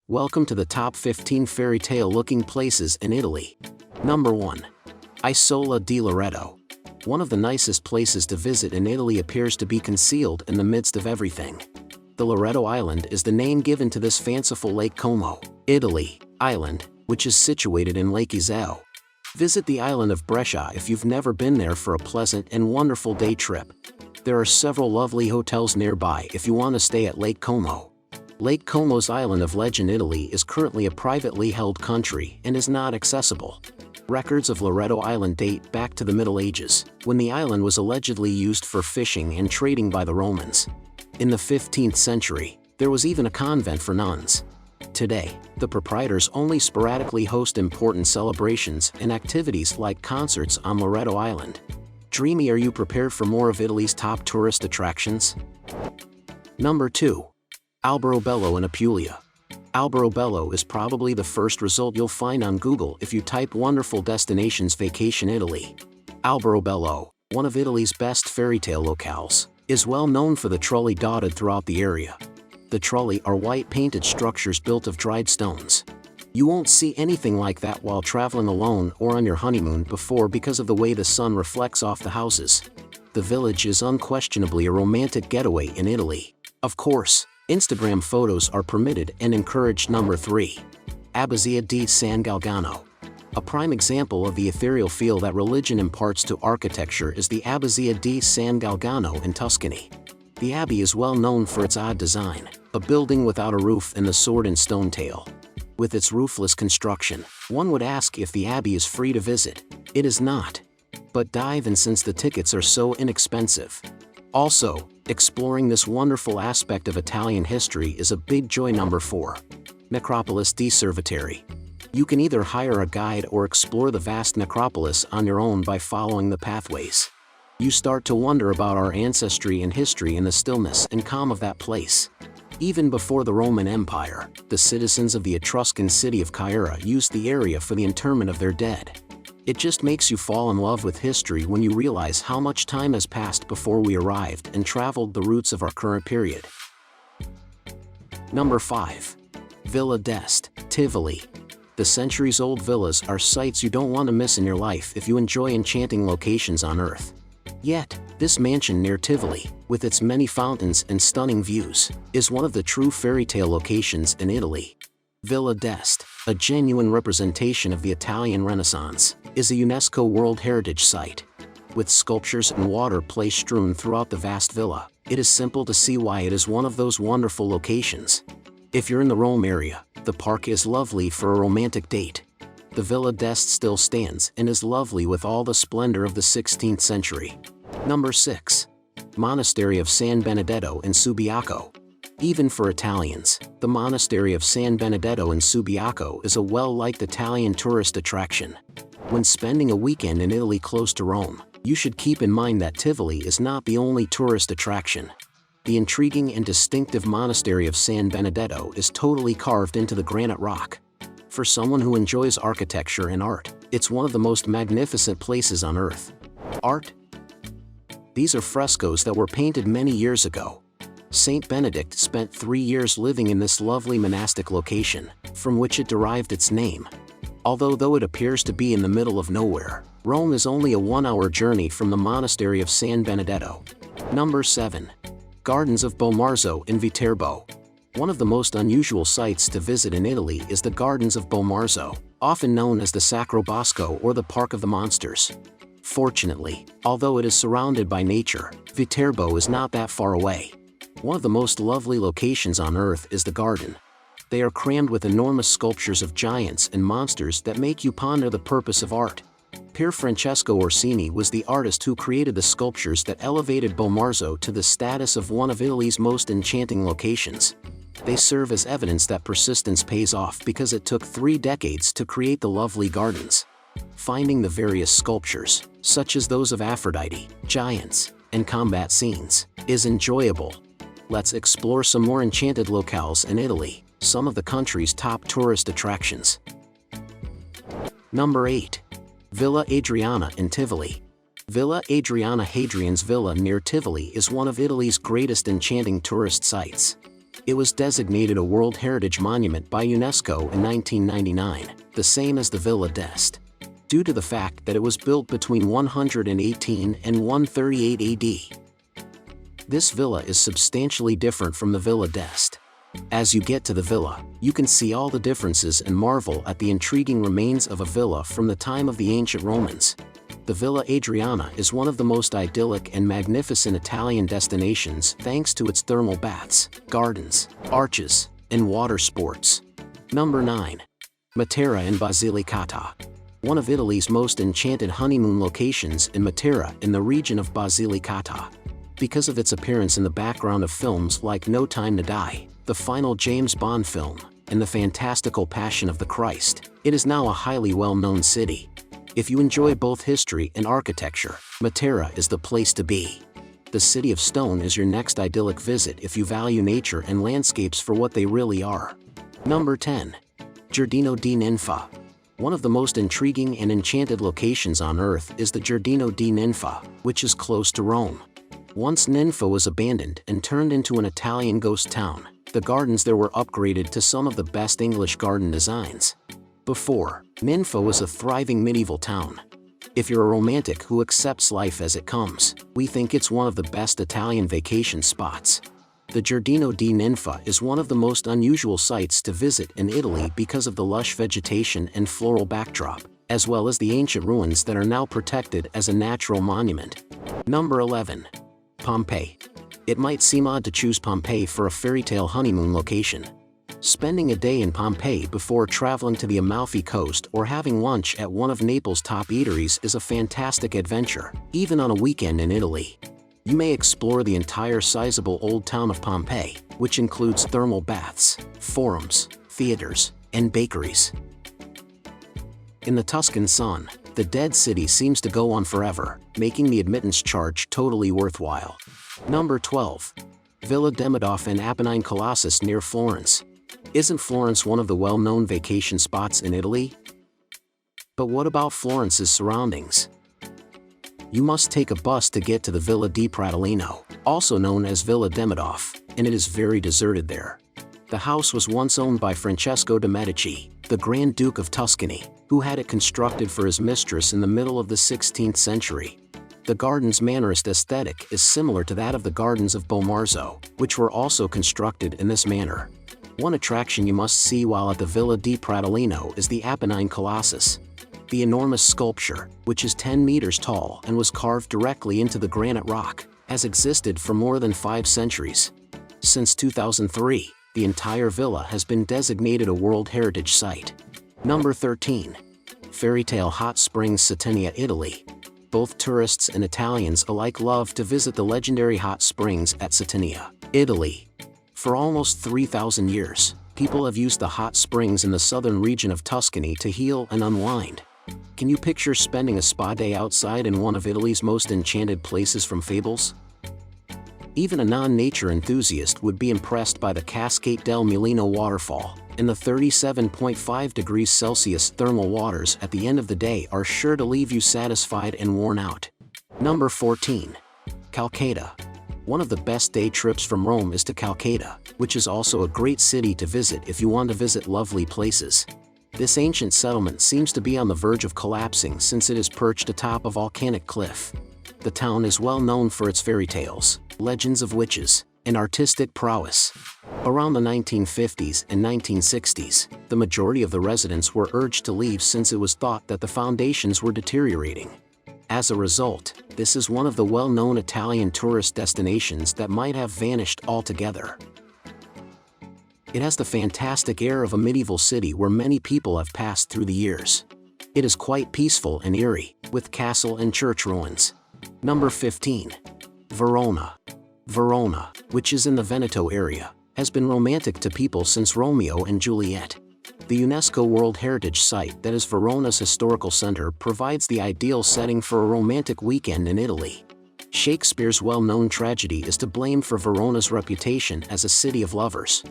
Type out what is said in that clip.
Welcome to the top 15 fairy tale looking places in Italy. Number 1. Isola di Loreto. One of the nicest places to visit in Italy appears to be concealed in the midst of everything. The Loreto Island is the name given to this fanciful Lake Como, Italy, island, which is situated in Lake Iseo. Visit the island of Brescia if you've never been there for a pleasant and wonderful day trip. There are several lovely hotels nearby if you want to stay at Lake Como. Lake Como's island of legend Italy is currently a privately held country and is not accessible. Records of Loreto Island date back to the Middle Ages, when the island was allegedly used for fishing and trading by the Romans. In the 15th century, there was even a convent for nuns. Today, the proprietors only sporadically host important celebrations and activities like concerts on Loreto Island. Dreamy, are you prepared for more of Italy's top tourist attractions? Number 2. Alberobello in Apulia. Alberobello is probably the first result you'll find on Google if you type wonderful destinations vacation Italy. Alberobello, one of Italy's best fairy tale locales, is well known for the trulli dotted throughout the area. The trulli are white painted structures built of dried stones. You won't see anything like that while traveling alone or on your honeymoon because of the way the sun reflects off the houses. The village is unquestionably a romantic getaway in Italy. Of course, Instagram photos are permitted and encouraged. Number 3. Abbazia di San Galgano. A prime example of the ethereal feel that religion imparts to architecture is the Abbazia di San Galgano in Tuscany. The abbey is well known for its odd design, a building without a roof and the sword and stone tail. With its roofless construction, one would ask if the abbey is free to visit. It is not. But dive in since the tickets are so inexpensive. Also, exploring this wonderful aspect of Italian history is a big joy. Number 4. Necropolis di Cerveteri. You can either hire a guide or explore the vast necropolis on your own by following the pathways. You start to wonder about our ancestry and history in the stillness and calm of that place. Even before the Roman Empire, the citizens of the Etruscan city of Caira used the area for the interment of their dead. It just makes you fall in love with history when you realize how much time has passed before we arrived and traveled the routes of our current period. Number 5. Villa d'Este, Tivoli. The centuries-old villas are sights you don't want to miss in your life if you enjoy enchanting locations on Earth. Yet, this mansion near Tivoli, with its many fountains and stunning views, is one of the true fairy tale locations in Italy. Villa d'Este, a genuine representation of the Italian Renaissance, is a UNESCO World Heritage Site. With sculptures and water play strewn throughout the vast villa, it is simple to see why it is one of those wonderful locations. If you're in the Rome area, the park is lovely for a romantic date. The Villa d'Este still stands and is lovely with all the splendor of the 16th century. Number 6. Monastery of San Benedetto in Subiaco. Even for Italians, the Monastery of San Benedetto in Subiaco is a well-liked Italian tourist attraction. When spending a weekend in Italy close to Rome, you should keep in mind that Tivoli is not the only tourist attraction. The intriguing and distinctive Monastery of San Benedetto is totally carved into the granite rock. For someone who enjoys architecture and art, it's one of the most magnificent places on Earth. Art? These are frescoes that were painted many years ago. Saint Benedict spent 3 years living in this lovely monastic location, from which it derived its name. Though it appears to be in the middle of nowhere, Rome is only a 1-hour journey from the Monastery of San Benedetto. Number 7. Gardens of Bomarzo in Viterbo. One of the most unusual sites to visit in Italy is the Gardens of Bomarzo, often known as the Sacro Bosco or the Park of the Monsters. Fortunately, although it is surrounded by nature, Viterbo is not that far away. One of the most lovely locations on Earth is the garden. They are crammed with enormous sculptures of giants and monsters that make you ponder the purpose of art. Pier Francesco Orsini was the artist who created the sculptures that elevated Bomarzo to the status of one of Italy's most enchanting locations. They serve as evidence that persistence pays off because it took 3 decades to create the lovely gardens. Finding the various sculptures, such as those of Aphrodite, giants, and combat scenes, is enjoyable. Let's explore some more enchanted locales in Italy, some of the country's top tourist attractions. Number 8. Villa Adriana in Tivoli. Villa Adriana Hadrian's Villa near Tivoli is one of Italy's greatest enchanting tourist sites. It was designated a World Heritage Monument by UNESCO in 1999, the same as the Villa d'Este, due to the fact that it was built between 118 and 138 AD. This villa is substantially different from the Villa d'Este. As you get to the villa, you can see all the differences and marvel at the intriguing remains of a villa from the time of the ancient Romans. The Villa Adriana is one of the most idyllic and magnificent Italian destinations thanks to its thermal baths, gardens, arches, and water sports. Number 9. Matera in Basilicata. One of Italy's most enchanted honeymoon locations in Matera in the region of Basilicata. Because of its appearance in the background of films like No Time to Die, the final James Bond film, and the fantastical Passion of the Christ, it is now a highly well-known city. If you enjoy both history and architecture, Matera is the place to be. The City of Stone is your next idyllic visit if you value nature and landscapes for what they really are. Number 10. Giardino di Ninfa. One of the most intriguing and enchanted locations on Earth is the Giardino di Ninfa, which is close to Rome. Once Ninfa was abandoned and turned into an Italian ghost town, the gardens there were upgraded to some of the best English garden designs. Before, Ninfa was a thriving medieval town. If you're a romantic who accepts life as it comes, we think it's one of the best Italian vacation spots. The Giardino di Ninfa is one of the most unusual sites to visit in Italy because of the lush vegetation and floral backdrop, as well as the ancient ruins that are now protected as a natural monument. Number 11. Pompeii. It might seem odd to choose Pompeii for a fairy tale honeymoon location. Spending a day in Pompeii before traveling to the Amalfi Coast or having lunch at one of Naples' top eateries is a fantastic adventure, even on a weekend in Italy. You may explore the entire sizable old town of Pompeii, which includes thermal baths, forums, theaters, and bakeries. In the Tuscan sun, the dead city seems to go on forever, making the admittance charge totally worthwhile. Number 12. Villa Demidov and Apennine Colossus near Florence. Isn't Florence one of the well-known vacation spots in Italy? But what about Florence's surroundings? You must take a bus to get to the Villa di Pratolino, also known as Villa Demidov, and it is very deserted there. The house was once owned by Francesco de' Medici, the Grand Duke of Tuscany, who had it constructed for his mistress in the middle of the 16th century. The garden's Mannerist aesthetic is similar to that of the gardens of Bomarzo, which were also constructed in this manner. One attraction you must see while at the Villa di Pratolino is the Apennine Colossus. The enormous sculpture, which is 10 meters tall and was carved directly into the granite rock, has existed for more than 5 centuries. Since 2003, the entire villa has been designated a World Heritage Site. Number 13. Fairy Tale Hot Springs, Cettina, Italy. Both tourists and Italians alike love to visit the legendary hot springs at Cettina, Italy. For almost 3,000 years, people have used the hot springs in the southern region of Tuscany to heal and unwind. Can you picture spending a spa day outside in one of Italy's most enchanted places from fables? Even a non-nature enthusiast would be impressed by the Cascate del Mulino waterfall, and the 37.5 degrees Celsius thermal waters at the end of the day are sure to leave you satisfied and worn out. Number 14. Calcutta. One of the best day trips from Rome is to Calcutta, which is also a great city to visit if you want to visit lovely places. This ancient settlement seems to be on the verge of collapsing since it is perched atop a volcanic cliff. The town is well known for its fairy tales, legends of witches, and artistic prowess. Around the 1950s and 1960s, the majority of the residents were urged to leave since it was thought that the foundations were deteriorating. As a result, this is one of the well-known Italian tourist destinations that might have vanished altogether. It has the fantastic air of a medieval city where many people have passed through the years. It is quite peaceful and eerie, with castle and church ruins. Number 15. Verona. Verona, which is in the Veneto area, has been romantic to people since Romeo and Juliet. The UNESCO World Heritage Site that is Verona's historical center provides the ideal setting for a romantic weekend in Italy. Shakespeare's well-known tragedy is to blame for Verona's reputation as a city of lovers.